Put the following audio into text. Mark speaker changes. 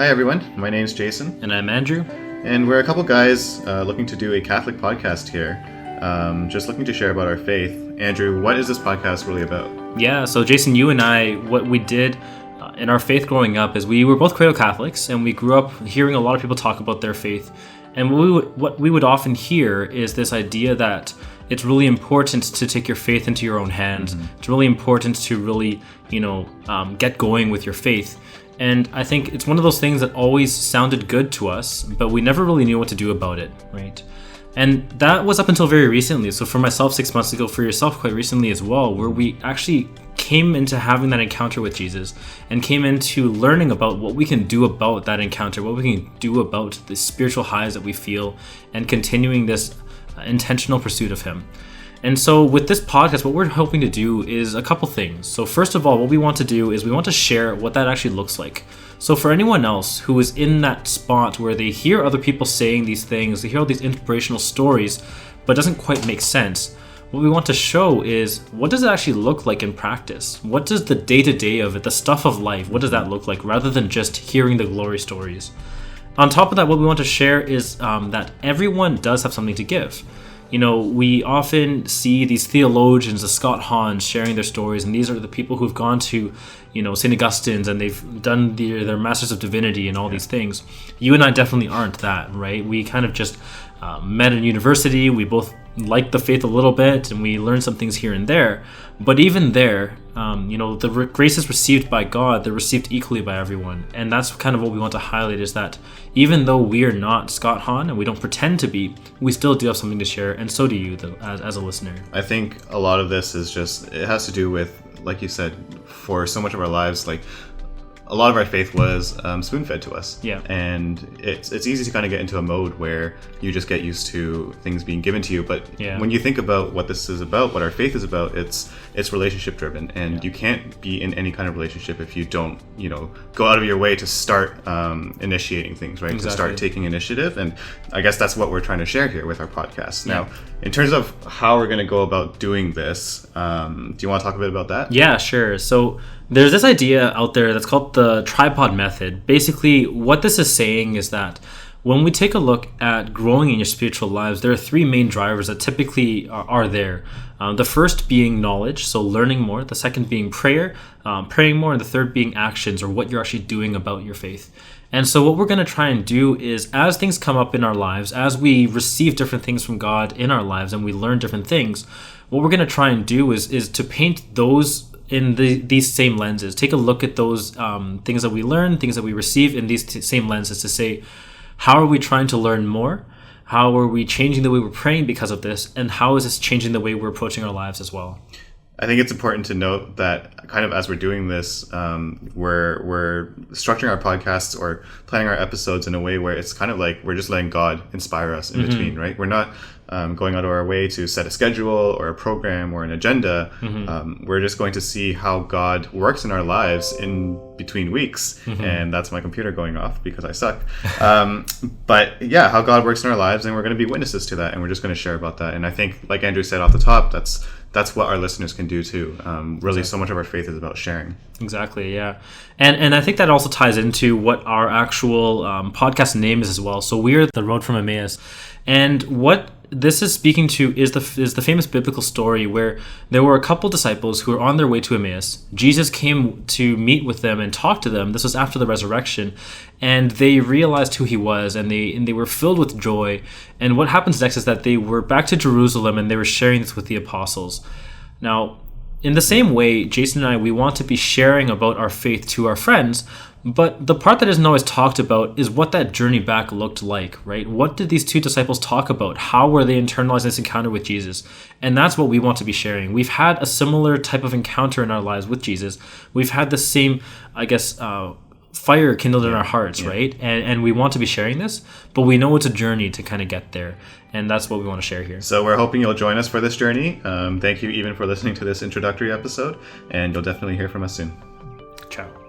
Speaker 1: Hi everyone, my name's Jason.
Speaker 2: And I'm Andrew.
Speaker 1: And we're a couple guys looking to do a Catholic podcast here. Just looking to share about our faith. Andrew, what is this podcast really about?
Speaker 2: Yeah, so Jason, you and I, what we did in our faith growing up is we were both cradle Catholics, and we grew up hearing a lot of people talk about their faith. And what we would often hear is this idea that it's really important to take your faith into your own hands. Mm-hmm. It's really important to really, get going with your faith. And I think it's one of those things that always sounded good to us, but we never really knew what to do about it, right? And that was up until very recently. So for myself, 6 months ago, for yourself quite recently as well, where we actually came into having that encounter with Jesus and came into learning about what we can do about that encounter, what we can do about the spiritual highs that we feel, and continuing this intentional pursuit of Him. And so with this podcast, what we're hoping to do is a couple things. So first of all, what we want to do is we want to share what that actually looks like. So for anyone else who is in that spot where they hear other people saying these things, they hear all these inspirational stories, but it doesn't quite make sense, what we want to show is what does it actually look like in practice? What does the day-to-day of it, the stuff of life, what does that look like, rather than just hearing the glory stories? On top of that, what we want to share is that everyone does have something to give. We often see these theologians, the Scott Hahns, sharing their stories, and these are the people who've gone to, St. Augustine's, and they've done their Masters of Divinity and all these things. You and I definitely aren't that, right? We kind of just met in university. We both liked the faith a little bit, and we learned some things here and there. But even there, the graces received by God, they're received equally by everyone. And that's kind of what we want to highlight, is that even though we are not Scott Hahn, and we don't pretend to be, we still do have something to share, and so do you, as a listener.
Speaker 1: I think a lot of this is it has to do with, like you said, for so much of our lives, like, a lot of our faith was spoon-fed to us.
Speaker 2: Yeah.
Speaker 1: And it's easy to kind of get into a mode where you just get used to things being given to you. But when you think about what this is about, what our faith is about, it's relationship driven. And you can't be in any kind of relationship if you don't, go out of your way to start initiating things, right?
Speaker 2: Exactly.
Speaker 1: To start taking initiative. And I guess that's what we're trying to share here with our podcast.
Speaker 2: Yeah.
Speaker 1: Now, in terms of how we're going to go about doing this, do you want to talk a bit about that?
Speaker 2: Yeah, sure. So there's this idea out there that's called the tripod method. Basically, what this is saying is that when we take a look at growing in your spiritual lives, there are three main drivers that typically are there. The first being knowledge, so learning more. The second being prayer, praying more. And the third being actions, or what you're actually doing about your faith. And so what we're going to try and do is, as things come up in our lives, as we receive different things from God in our lives and we learn different things, what we're going to try and do is to paint those in these same lenses. Take a look at those things that we learn, things that we receive in these same lenses, to say, how are we trying to learn more? How are we changing the way we're praying because of this? And how is this changing the way we're approaching our lives as well?
Speaker 1: I think it's important to note that kind of as we're doing this, we're structuring our podcasts or planning our episodes in a way where it's kind of like we're just letting God inspire us in between, right? We're not going out of our way to set a schedule or a program or an agenda. We're just going to see how God works in our lives in between weeks. And that's my computer going off because I suck. But yeah, how God works in our lives, and we're going to be witnesses to that, and we're just going to share about that. And I think, like Andrew said off the top, that's what our listeners can do too. Really, so much of our faith is about sharing.
Speaker 2: Exactly, yeah. And I think that also ties into what our actual podcast name is as well. So we're The Road from Emmaus. And what this is speaking to is the famous biblical story where there were a couple disciples who were on their way to Emmaus. Jesus came to meet with them and talk to them. This was after the resurrection. And they realized who he was, and they were filled with joy. And what happens next is that they were back to Jerusalem, and they were sharing this with the apostles. Now, in the same way, Jason and I, we want to be sharing about our faith to our friends, but the part that isn't always talked about is what that journey back looked like, right? What did these two disciples talk about? How were they internalizing this encounter with Jesus? And that's what we want to be sharing. We've had a similar type of encounter in our lives with Jesus. We've had the same, fire kindled in our hearts, right? And we want to be sharing this, but we know it's a journey to kind of get there. And that's what we want to share here.
Speaker 1: So we're hoping you'll join us for this journey. Thank you even for listening to this introductory episode, and you'll definitely hear from us soon.
Speaker 2: Ciao.